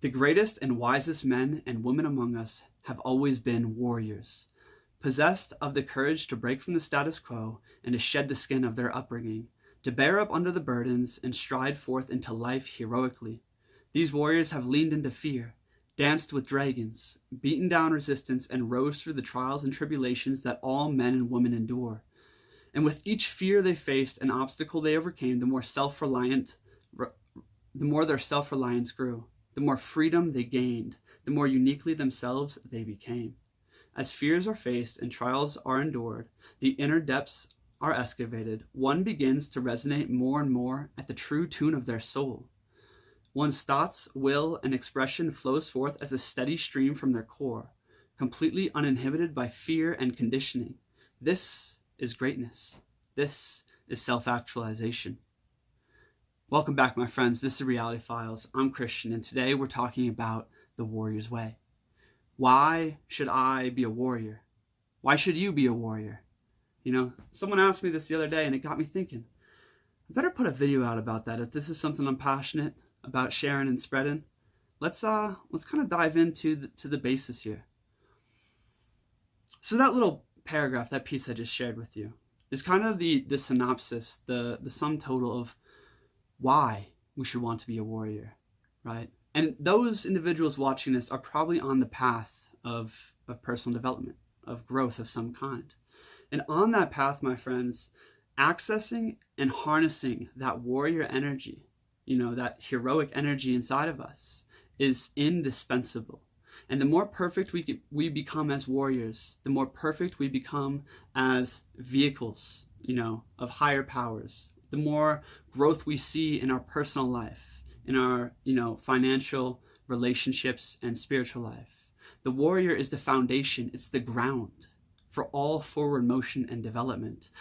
The greatest and wisest men and women among us have always been warriors, possessed of the courage to break from the status quo and to shed the skin of their upbringing, to bear up under the burdens and stride forth into life heroically. These warriors have leaned into fear, danced with dragons, beaten down resistance, and rose through the trials and tribulations that all men and women endure. And with each fear they faced and obstacle they overcame, the more their self-reliance grew, the more freedom they gained, the more uniquely themselves they became. As fears are faced and trials are endured, the inner depths are excavated, one begins to resonate more and more at the true tune of their soul. One's thoughts, will, and expression flows forth as a steady stream from their core, completely uninhibited by fear and conditioning. This is greatness. This is self-actualization. Welcome back, my friends. This is Reality Files. I'm Christian, and today we're talking about the warrior's way. Why should I be a warrior? Why should you be a warrior? You know, someone asked me this the other day, and it got me thinking. I better put a video out about that. If this is something I'm passionate about sharing and spreading, let's kind of dive into the basis here. So that little paragraph, that piece I just shared with you, is kind of the synopsis, the sum total of why we should want to be a warrior, right? And those individuals watching this are probably on the path of personal development, of growth of some kind. And on that path, my friends, accessing and harnessing that warrior energy, you know, that heroic energy inside of us is indispensable. And the more perfect we become as warriors, the more perfect we become as vehicles, you know, of higher powers, the more growth we see in our personal life, in our, you know, financial relationships and spiritual life. The warrior is the foundation, it's the ground for all forward motion and development.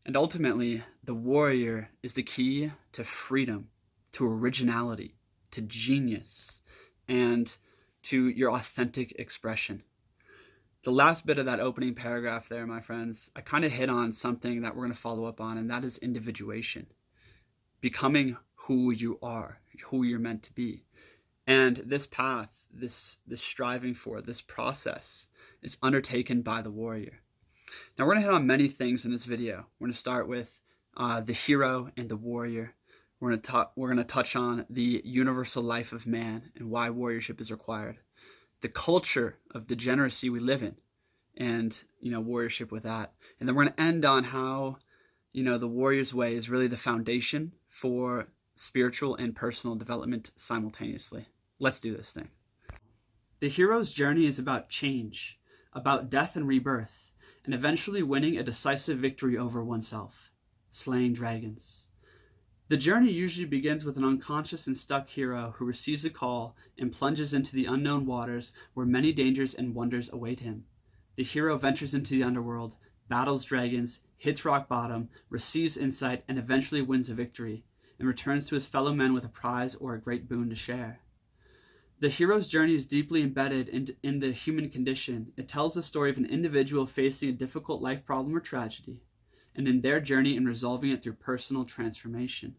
And ultimately, the warrior is the key to freedom, to originality, to genius, and to your authentic expression. The last bit of that opening paragraph there, my friends, I kind of hit on something that we're going to follow up on, and that is individuation. Becoming who you are, who you're meant to be. And this path, this striving for, this process is undertaken by the warrior. Now we're going to hit on many things in this video. We're going to start with the hero and the warrior. We're going to touch on the universal life of man and why warriorship is required. The culture of degeneracy we live in, and, you know, warriorship with that. And then we're going to end on how, you know, the warrior's way is really the foundation for spiritual and personal development simultaneously. Let's do this thing. The hero's journey is about change, about death and rebirth, and eventually winning a decisive victory over oneself, slaying dragons. The journey usually begins with an unconscious and stuck hero who receives a call and plunges into the unknown waters where many dangers and wonders await him. The hero ventures into the underworld, battles dragons, hits rock bottom, receives insight, and eventually wins a victory, and returns to his fellow men with a prize or a great boon to share. The hero's journey is deeply embedded in the human condition. It tells the story of an individual facing a difficult life problem or tragedy, and in their journey in resolving it through personal transformation.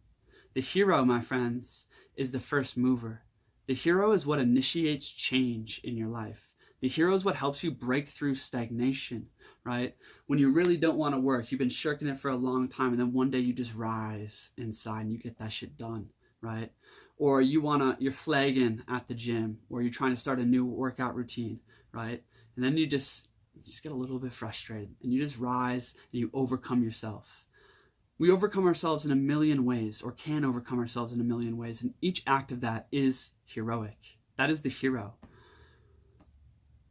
The hero, my friends, is the first mover. The hero is what initiates change in your life. The hero is what helps you break through stagnation, right? When you really don't want to work, you've been shirking it for a long time, and then one day you just rise inside and you get that shit done, right? Or you're flagging at the gym, or you're trying to start a new workout routine, right? And then you just get a little bit frustrated, and you just rise and you overcome yourself. We overcome ourselves in a million ways, or can overcome ourselves in a million ways, and each act of that is heroic. That is the hero.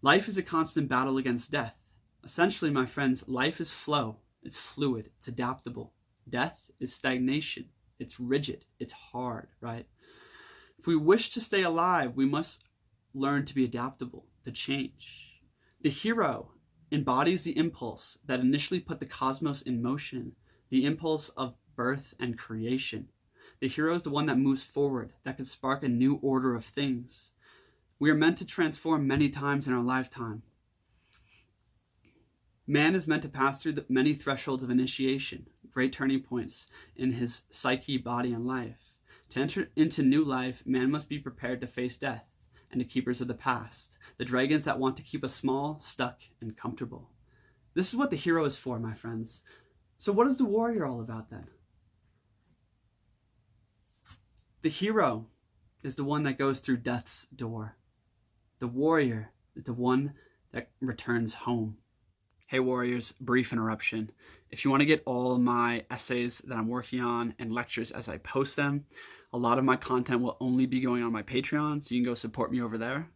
Life is a constant battle against death. Essentially, my friends, life is flow. It's fluid. It's adaptable. Death is stagnation. It's rigid. It's hard, right? If we wish to stay alive, we must learn to be adaptable, to change. The hero embodies the impulse that initially put the cosmos in motion, the impulse of birth and creation. The hero is the one that moves forward, that can spark a new order of things. We are meant to transform many times in our lifetime. Man is meant to pass through the many thresholds of initiation, great turning points in his psyche, body, and life, To enter into new life, man must be prepared to face death and the keepers of the past, the dragons that want to keep us small, stuck, and comfortable. This is what the hero is for, my friends. So what is the warrior all about then? The hero is the one that goes through death's door. The warrior is the one that returns home. Hey warriors, brief interruption. If you want to get all my essays that I'm working on and lectures as I post them, a lot of my content will only be going on my Patreon, so you can go support me over there.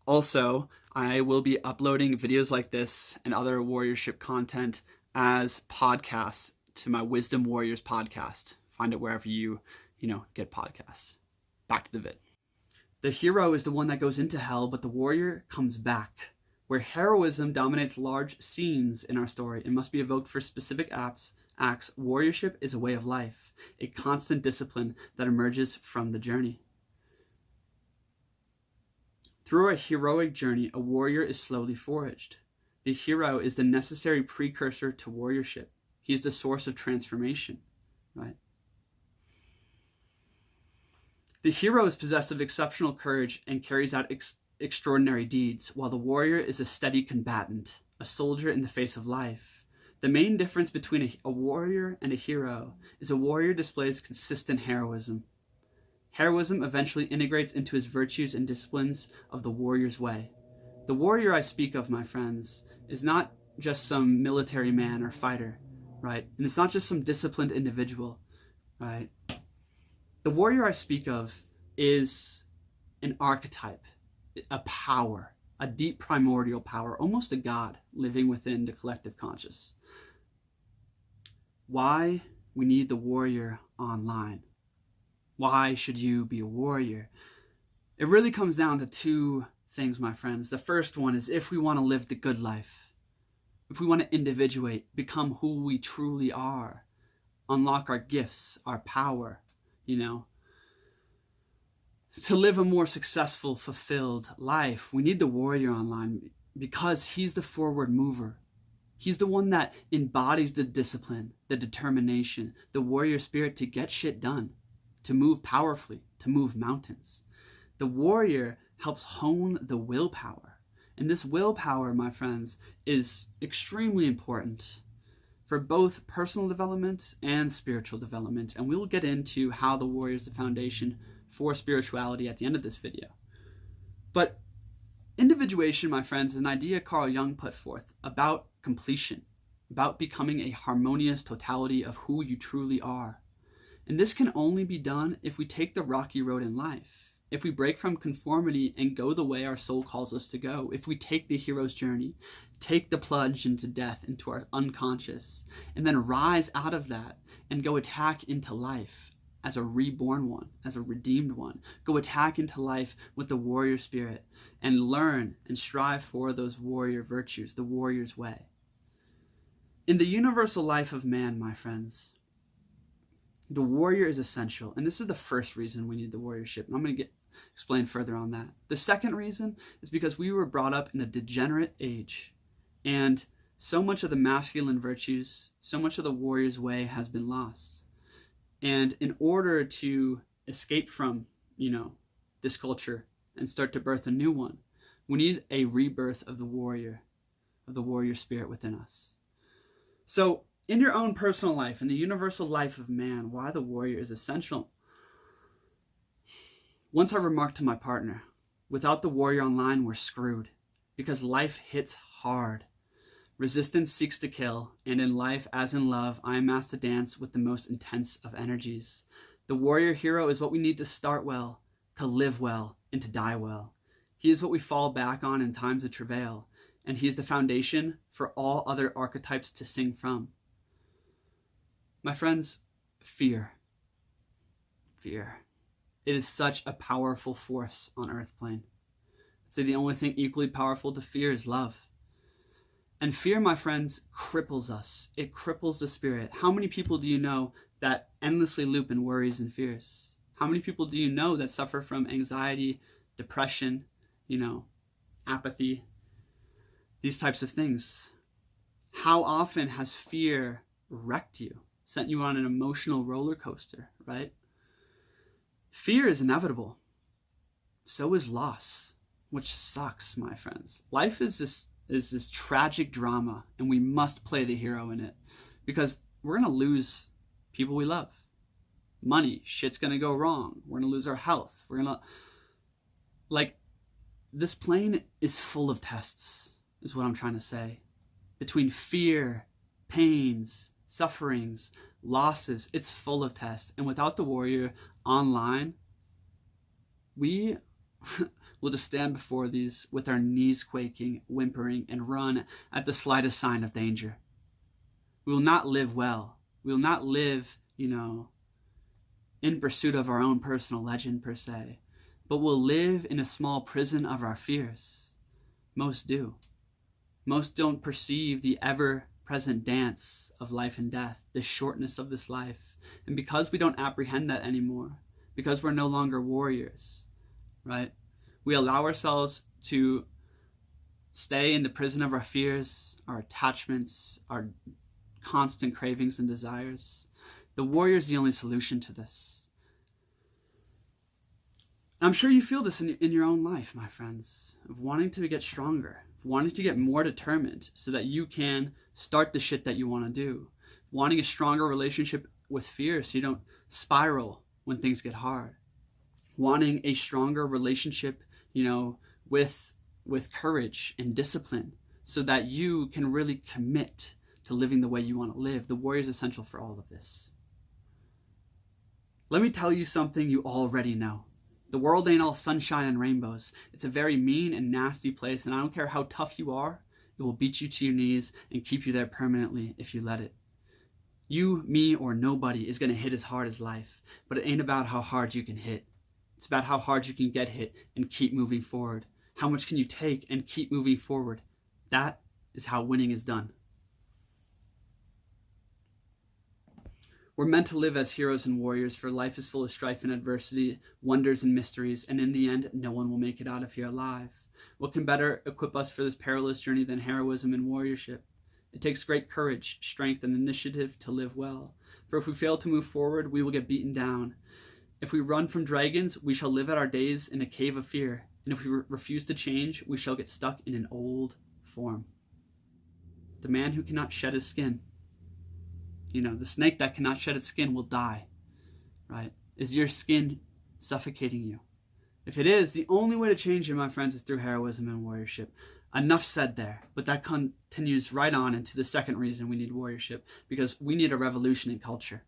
Also, I will be uploading videos like this and other warriorship content as podcasts to my Wisdom Warriors podcast. Find it wherever you get podcasts. Back to the vid. The hero is the one that goes into hell, but the warrior comes back. Where heroism dominates large scenes in our story, it must be evoked for specific acts. Warriorship is a way of life, a constant discipline that emerges from the journey. Through a heroic journey, a warrior is slowly forged. The hero is the necessary precursor to warriorship. He is the source of transformation, right? The hero is possessed of exceptional courage and carries out extraordinary deeds, while the warrior is a steady combatant, a soldier in the face of life. The main difference between a warrior and a hero is a warrior displays consistent heroism. Heroism eventually integrates into his virtues and disciplines of the warrior's way. The warrior I speak of, my friends, is not just some military man or fighter, right? And it's not just some disciplined individual, right? The warrior I speak of is an archetype, a power, a deep primordial power, almost a god living within the collective conscious. Why we need the warrior online? Why should you be a warrior? It really comes down to two things, my friends. The first one is if we want to live the good life, if we want to individuate, become who we truly are, unlock our gifts, our power, to live a more successful, fulfilled life, we need the warrior online because he's the forward mover. He's the one that embodies the discipline, the determination, the warrior spirit to get shit done, to move powerfully, to move mountains. The warrior helps hone the willpower. And this willpower, my friends, is extremely important for both personal development and spiritual development. And we will get into how the warrior is the foundation for spirituality at the end of this video. But individuation, my friends, is an idea Carl Jung put forth about completion, about becoming a harmonious totality of who you truly are. And this can only be done if we take the rocky road in life, if we break from conformity and go the way our soul calls us to go, if we take the hero's journey, take the plunge into death, into our unconscious, and then rise out of that and go attack into life as a reborn one, as a redeemed one. Go attack into life with the warrior spirit and learn and strive for those warrior virtues, the warrior's way. In the universal life of man, my friends, the warrior is essential. And this is the first reason we need the warriorship. And I'm going to explain further on that. The second reason is because we were brought up in a degenerate age. And so much of the masculine virtues, so much of the warrior's way has been lost. And in order to escape from, this culture and start to birth a new one, we need a rebirth of the warrior spirit within us. So in your own personal life, in the universal life of man, why the warrior is essential. Once I remarked to my partner, without the warrior online, we're screwed because life hits hard. Resistance seeks to kill, and in life, as in love, I am asked to dance with the most intense of energies. The warrior hero is what we need to start well, to live well, and to die well. He is what we fall back on in times of travail, and he is the foundation for all other archetypes to sing from. My friends, fear. Fear. It is such a powerful force on earth plane. I'd say the only thing equally powerful to fear is love. And fear, my friends, cripples us. It cripples the spirit. How many people do you know that endlessly loop in worries and fears? How many people do you know that suffer from anxiety, depression, apathy, these types of things? How often has fear wrecked you, sent you on an emotional roller coaster, right? Fear is inevitable. So is loss, which sucks, my friends. Life is this tragic drama, and we must play the hero in it, because we're going to lose people we love. Money, shit's going to go wrong. We're going to lose our health. We're going to... Like, this plane is full of tests, is what I'm trying to say. Between fear, pains, sufferings, losses, it's full of tests. And without the warrior online, we will just stand before these with our knees quaking, whimpering, and run at the slightest sign of danger. We will not live well. We will not live, in pursuit of our own personal legend per se, but we'll live in a small prison of our fears. Most do. Most don't perceive the ever-present dance of life and death, the shortness of this life. And because we don't apprehend that anymore, because we're no longer warriors, right? We allow ourselves to stay in the prison of our fears, our attachments, our constant cravings and desires. The warrior is the only solution to this. I'm sure you feel this in your own life, my friends, of wanting to get stronger, of wanting to get more determined so that you can start the shit that you want to do, wanting a stronger relationship with fear so you don't spiral when things get hard, wanting a stronger relationship, with courage and discipline so that you can really commit to living the way you want to live. The warrior is essential for all of this. Let me tell you something you already know. The world ain't all sunshine and rainbows. It's a very mean and nasty place, and I don't care how tough you are, it will beat you to your knees and keep you there permanently if you let it. You, me, or nobody is going to hit as hard as life, but it ain't about how hard you can hit. It's about how hard you can get hit and keep moving forward. How much can you take and keep moving forward? That is how winning is done. We're meant to live as heroes and warriors, for life is full of strife and adversity, wonders and mysteries, and in the end, no one will make it out of here alive. What can better equip us for this perilous journey than heroism and warriorship? It takes great courage, strength, and initiative to live well. For if we fail to move forward, we will get beaten down. If we run from dragons, we shall live out our days in a cave of fear. And if we refuse to change, we shall get stuck in an old form. The man who cannot shed his skin, the snake that cannot shed its skin will die, right? Is your skin suffocating you? If it is, the only way to change it, my friends, is through heroism and warriorship. Enough said there, but that continues right on into the second reason we need warriorship, because we need a revolution in culture.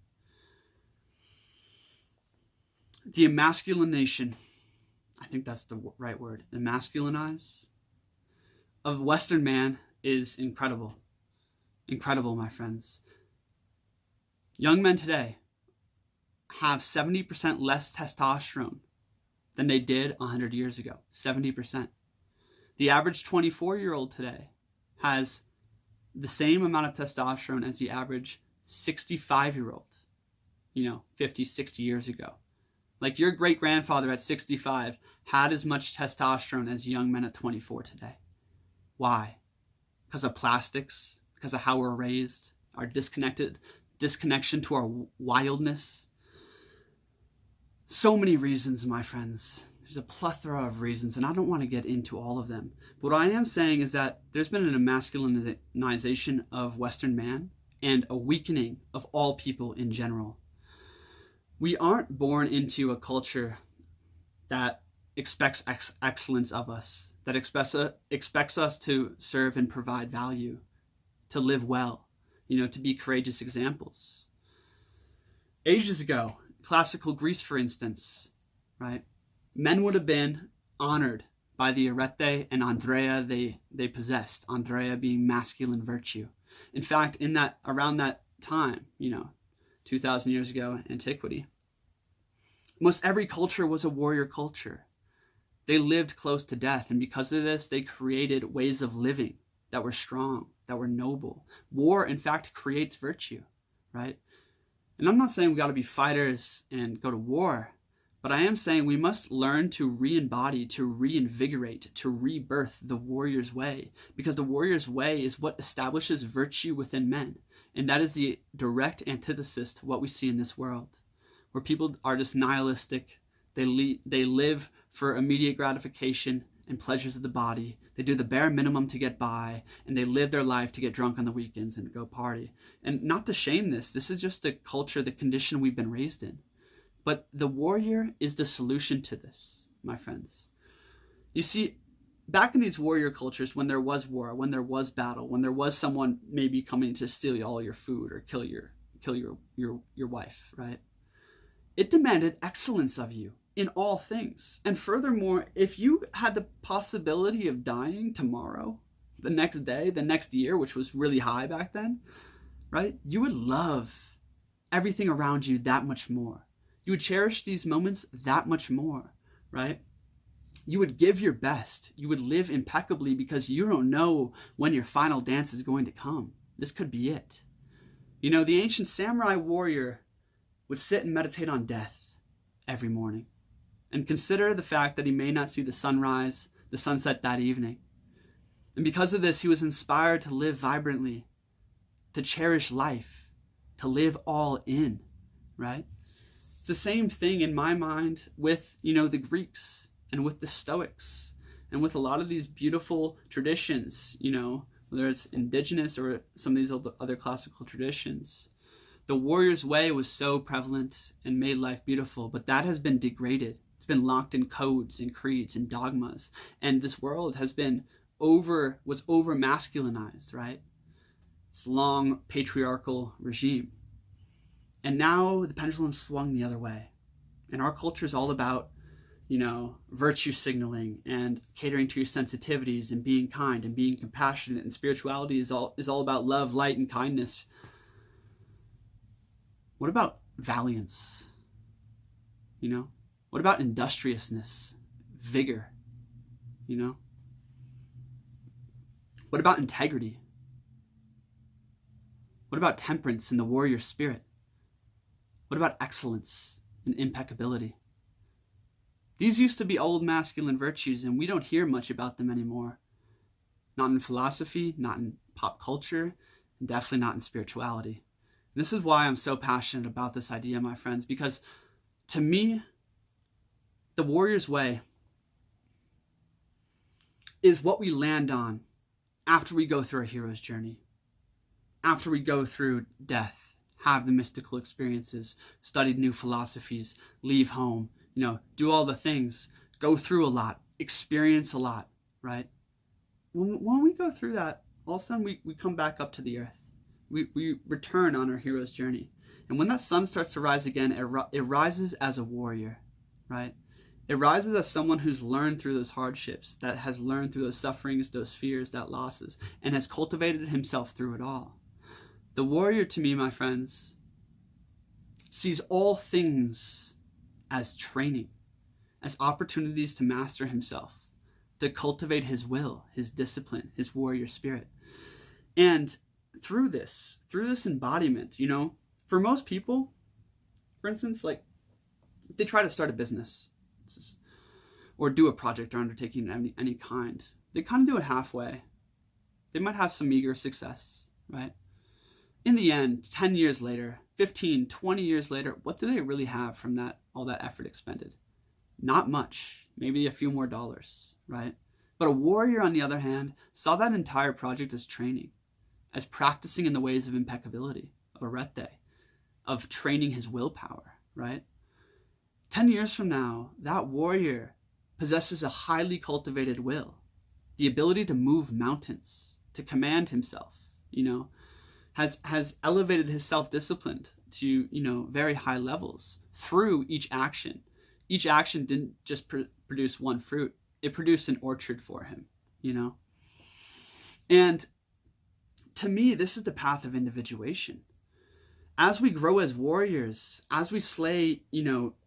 The emasculination, I think that's the right word, emasculinize, of Western man is incredible. Incredible, my friends. Young men today have 70% less testosterone than they did 100 years ago. 70%. The average 24-year-old today has the same amount of testosterone as the average 65-year-old, 50, 60 years ago. Like your great-grandfather at 65 had as much testosterone as young men at 24 today. Why? Because of plastics, because of how we're raised, our disconnection to our wildness. So many reasons, my friends. There's a plethora of reasons, and I don't want to get into all of them. But what I am saying is that there's been an emasculinization of Western man and a weakening of all people in general. We aren't born into a culture that expects excellence of us, that expects us to serve and provide value, to live well, to be courageous examples. Ages ago, classical Greece, for instance, right? Men would have been honored by the arete and andrea they possessed, andrea being masculine virtue. In fact, around that time, 2,000 years ago, antiquity, most every culture was a warrior culture. They lived close to death, and because of this, they created ways of living that were strong, that were noble. War, in fact, creates virtue, right? And I'm not saying we got to be fighters and go to war, but I am saying we must learn to re-embody, to reinvigorate, to rebirth the warrior's way, because the warrior's way is what establishes virtue within men, and that is the direct antithesis to what we see in this world, where people are just nihilistic, They live for immediate gratification and pleasures of the body. They do the bare minimum to get by, and they live their life to get drunk on the weekends and go party. And not to shame this is just the culture, the condition we've been raised in. But the warrior is the solution to this, my friends. You see, back in these warrior cultures, when there was war, when there was battle, when there was someone maybe coming to steal all your food or kill your wife, right? It demanded excellence of you in all things. And furthermore, if you had the possibility of dying tomorrow, the next day, the next year, which was really high back then, right? You would love everything around you that much more. You would cherish these moments that much more, right? You would give your best. You would live impeccably because you don't know when your final dance is going to come. This could be it. You know, the ancient samurai warrior would sit and meditate on death every morning and consider the fact that he may not see the sunrise, the sunset that evening. And because of this, he was inspired to live vibrantly, to cherish life, to live all in, right? It's the same thing in my mind with, the Greeks and with the Stoics and with a lot of these beautiful traditions, whether it's indigenous or some of these other classical traditions. The warrior's way was so prevalent and made life beautiful, but that has been degraded. It's been locked in codes and creeds and dogmas. And this world was over masculinized, right? This long patriarchal regime. And now the pendulum swung the other way. And our culture is all about, virtue signaling and catering to your sensitivities and being kind and being compassionate. And spirituality is all about love, light, and kindness. What about valiance? What about industriousness, vigor? What about integrity? What about temperance and the warrior spirit? What about excellence and impeccability? These used to be old masculine virtues, and we don't hear much about them anymore. Not in philosophy, not in pop culture, and definitely not in spirituality. And this is why I'm so passionate about this idea, my friends, because to me, the warrior's way is what we land on after we go through our hero's journey, after we go through death, have the mystical experiences, studied new philosophies, leave home, do all the things, go through a lot, experience a lot, right? When we go through that, all of a sudden we come back up to the earth. We return on our hero's journey. And when that sun starts to rise again, it rises as a warrior, right? It rises as someone who's learned through those hardships, that has learned through those sufferings, those fears, that losses, and has cultivated himself through it all. The warrior, to me, my friends, sees all things as training, as opportunities to master himself, to cultivate his will, his discipline, his warrior spirit. And through this embodiment, for most people, for instance, like if they try to start a business or do a project or undertaking of any kind, they kind of do it halfway. They might have some meager success, right? In the end, 10 years later, 15, 20 years later, what do they really have from all that effort expended? Not much, maybe a few more dollars, right? But a warrior, on the other hand, saw that entire project as training, as practicing in the ways of impeccability, of arete, of training his willpower, right? 10 years from now, that warrior possesses a highly cultivated will, the ability to move mountains, to command himself, has elevated his self-discipline to, very high levels through each action. Each action didn't just produce one fruit. It produced an orchard for him, And to me, this is the path of individuation. As we grow as warriors, as we slay,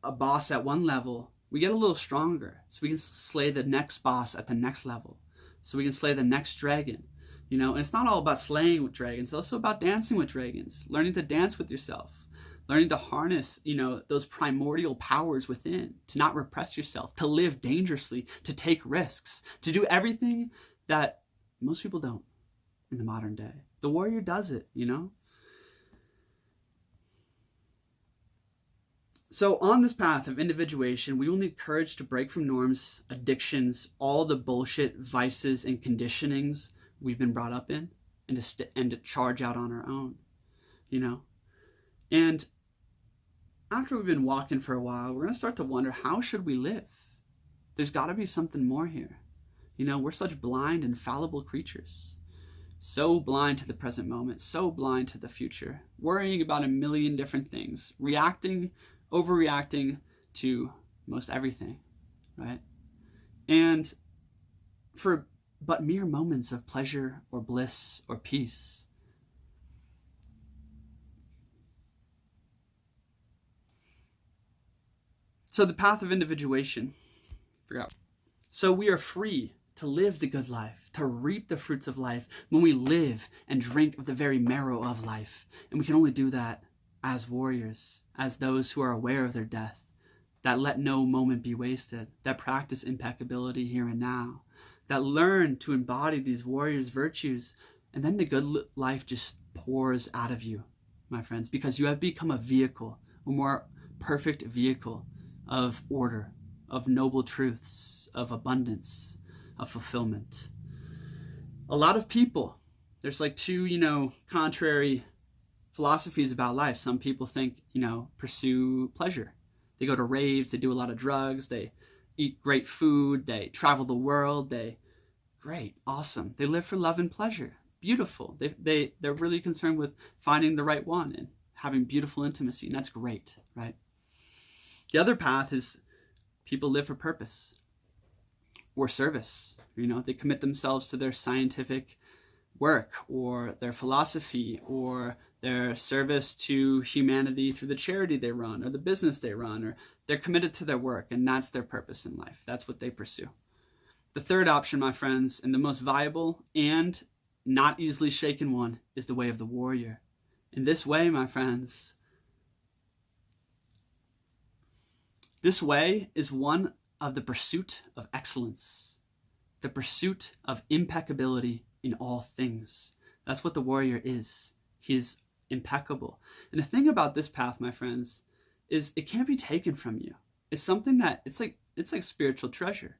a boss at one level, we get a little stronger. So we can slay the next boss at the next level. So we can slay the next dragon. And it's not all about slaying with dragons. It's also about dancing with dragons, learning to dance with yourself, learning to harness, those primordial powers within, to not repress yourself, to live dangerously, to take risks, to do everything that most people don't in the modern day. The warrior does it, So on this path of individuation, we will need courage to break from norms, addictions, all the bullshit, vices, and conditionings we've been brought up in, and to charge out on our own, you know? And after we've been walking for a while, we're going to start to wonder, how should we live? There's got to be something more here. You know, we're such blind and fallible creatures. So blind to the present moment, so blind to the future, worrying about a million different things, overreacting to most everything, right? And for but mere moments of pleasure or bliss or peace. So the path of individuation, So we are free to live the good life, to reap the fruits of life when we live and drink of the very marrow of life. And we can only do that as warriors, as those who are aware of their death, that let no moment be wasted, that practice impeccability here and now, that learn to embody these warriors' virtues, and then the good life just pours out of you, my friends, because you have become a vehicle, a more perfect vehicle of order, of noble truths, of abundance, of fulfillment. A lot of people, there's like two, contrary philosophies about life. Some people think, pursue pleasure. They go to raves, they do a lot of drugs, they eat great food, they travel the world, great, awesome. They live for love and pleasure. Beautiful. They're really concerned with finding the right one and having beautiful intimacy, and that's great, right? The other path is people live for purpose or service. They commit themselves to their scientific work or their philosophy or their service to humanity through the charity they run or the business they run, or they're committed to their work, and that's their purpose in life. That's what they pursue. The third option, my friends, and the most viable and not easily shaken one, is the way of the warrior. In this way, my friends, this way is one of the pursuit of excellence, the pursuit of impeccability in all things. That's what the warrior is. He's impeccable. And the thing about this path, my friends, is it can't be taken from you. It's something that it's like spiritual treasure,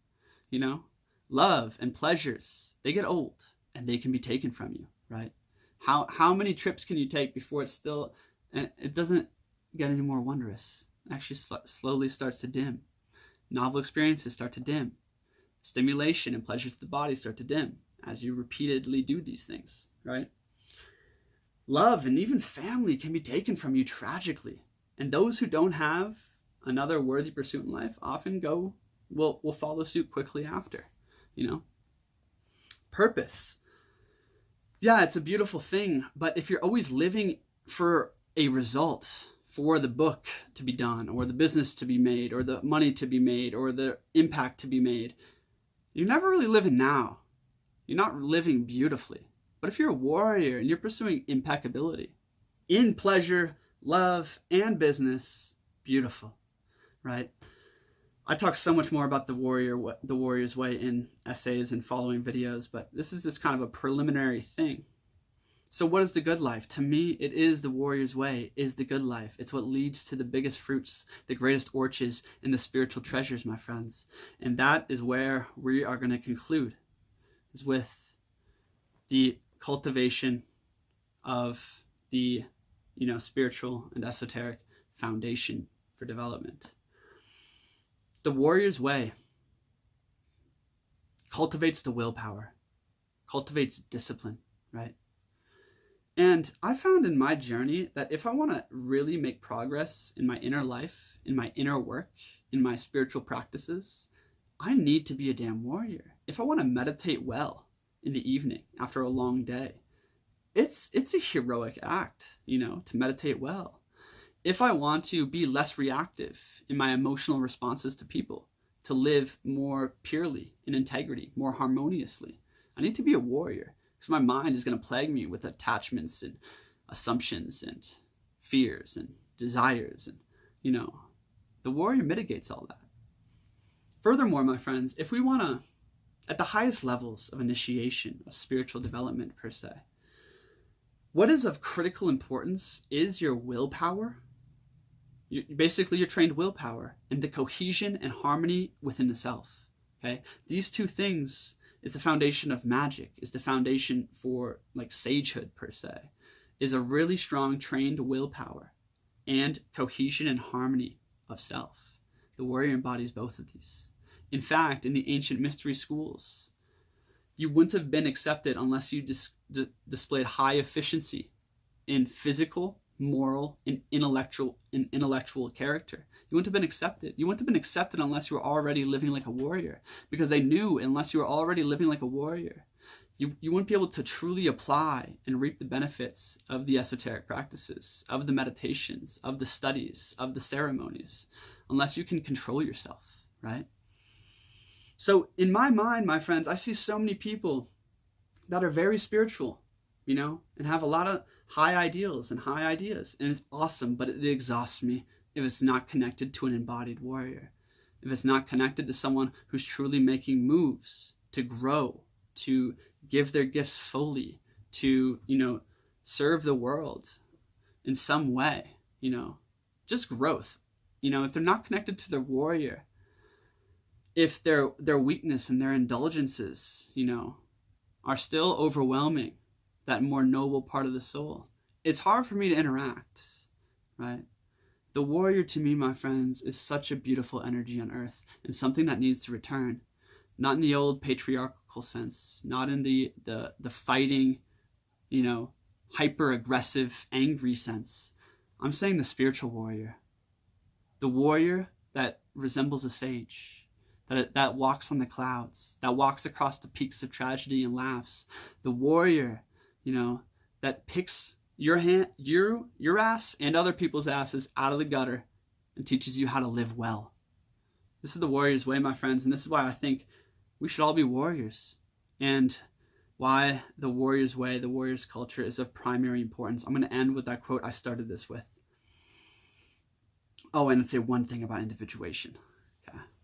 Love and pleasures, they get old and they can be taken from you, right? How many trips can you take before it doesn't get any more wondrous? It actually slowly starts to dim. Novel experiences start to dim. Stimulation and pleasures of the body start to dim as you repeatedly do these things, right? Love and even family can be taken from you tragically. And those who don't have another worthy pursuit in life often will follow suit quickly after, Purpose. Yeah, it's a beautiful thing, but if you're always living for a result, for the book to be done, or the business to be made, or the money to be made, or the impact to be made, you're never really living now. You're not living beautifully. But if you're a warrior and you're pursuing impeccability in pleasure, love, and business, beautiful, right? I talk so much more about the warrior's way in essays and following videos, but this is just kind of a preliminary thing. So what is the good life? To me, it is the warrior's way, is the good life. It's what leads to the biggest fruits, the greatest orchards, and the spiritual treasures, my friends. And that is where we are going to conclude, is with the cultivation of the, spiritual and esoteric foundation for development. The warrior's way cultivates the willpower, cultivates discipline, right? And I found in my journey that if I want to really make progress in my inner life, in my inner work, in my spiritual practices, I need to be a damn warrior. If I want to meditate well in the evening after a long day, it's a heroic act, to meditate well. If I want to be less reactive in my emotional responses to people, to live more purely in integrity, more harmoniously, I need to be a warrior, because my mind is going to plague me with attachments and assumptions and fears and desires. And, the warrior mitigates all that. Furthermore, my friends, if we want to, at the highest levels of initiation, of spiritual development per se, what is of critical importance is your willpower, Basically, you're trained willpower and the cohesion and harmony within the self. Okay, these two things is the foundation of magic, is the foundation for like sagehood per se, is a really strong trained willpower and cohesion and harmony of self. The warrior embodies both of these. In fact, in the ancient mystery schools, you wouldn't have been accepted unless you displayed high efficiency in physical, moral, and intellectual character. You wouldn't have been accepted. You wouldn't have been accepted unless you were already living like a warrior, because they knew unless you were already living like a warrior, you wouldn't be able to truly apply and reap the benefits of the esoteric practices, of the meditations, of the studies, of the ceremonies, unless you can control yourself, right? So in my mind, my friends, I see so many people that are very spiritual, and have a lot of high ideals and high ideas. And it's awesome, but it exhausts me if it's not connected to an embodied warrior. If it's not connected to someone who's truly making moves to grow, to give their gifts fully, to, serve the world in some way, just growth. If they're not connected to their warrior, if their weakness and their indulgences, are still overwhelming that more noble part of the soul, it's hard for me to interact, right? The warrior to me, my friends, is such a beautiful energy on earth and something that needs to return. Not in the old patriarchal sense, not in the fighting, hyper-aggressive, angry sense. I'm saying the spiritual warrior. The warrior that resembles a sage. That walks on the clouds, that walks across the peaks of tragedy and laughs. The warrior, that picks your ass and other people's asses out of the gutter and teaches you how to live well. This is the warrior's way, my friends, and this is why I think we should all be warriors, and why the warrior's way, the warrior's culture, is of primary importance. I'm going to end with that quote I started this with. Oh, and I'd say one thing about individuation.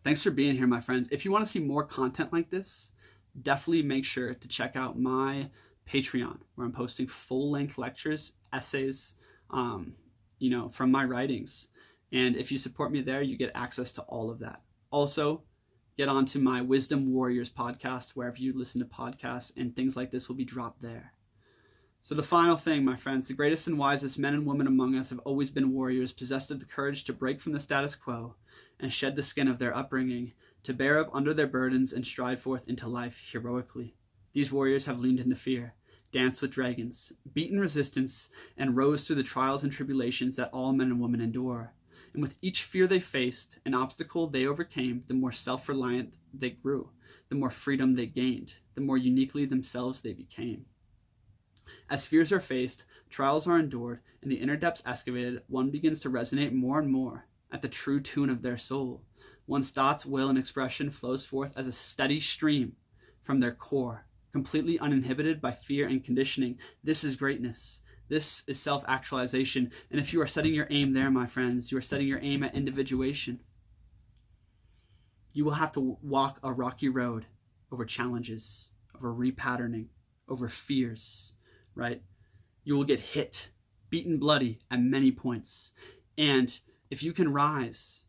Thanks for being here, my friends. If you want to see more content like this, definitely make sure to check out my Patreon, where I'm posting full-length lectures, essays, from my writings. And if you support me there, you get access to all of that. Also, get onto my Wisdom Warriors podcast, wherever you listen to podcasts, and things like this will be dropped there. So the final thing, my friends, the greatest and wisest men and women among us have always been warriors, possessed of the courage to break from the status quo and shed the skin of their upbringing, to bear up under their burdens and stride forth into life heroically. These warriors have leaned into fear, danced with dragons, beaten resistance, and rose through the trials and tribulations that all men and women endure. And with each fear they faced, an obstacle they overcame, the more self-reliant they grew, the more freedom they gained, the more uniquely themselves they became. As fears are faced, trials are endured, and the inner depths excavated, one begins to resonate more and more at the true tune of their soul. One's thoughts, will, and expression flows forth as a steady stream from their core, completely uninhibited by fear and conditioning. This is greatness. This is self-actualization. And if you are setting your aim there, my friends, you are setting your aim at individuation. You will have to walk a rocky road over challenges, over repatterning, over fears, right? You will get hit, beaten bloody at many points. And if you can rise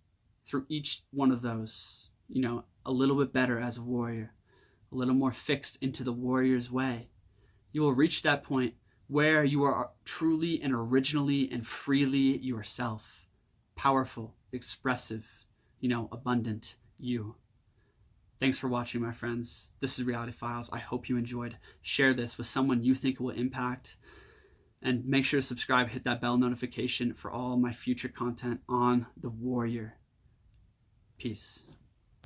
through each one of those, a little bit better as a warrior, a little more fixed into the warrior's way, you will reach that point where you are truly and originally and freely yourself. Powerful, expressive, abundant you. Thanks for watching, my friends. This is Reality Files. I hope you enjoyed. Share this with someone you think it will impact. And make sure to subscribe, hit that bell notification for all my future content on the warrior. Peace.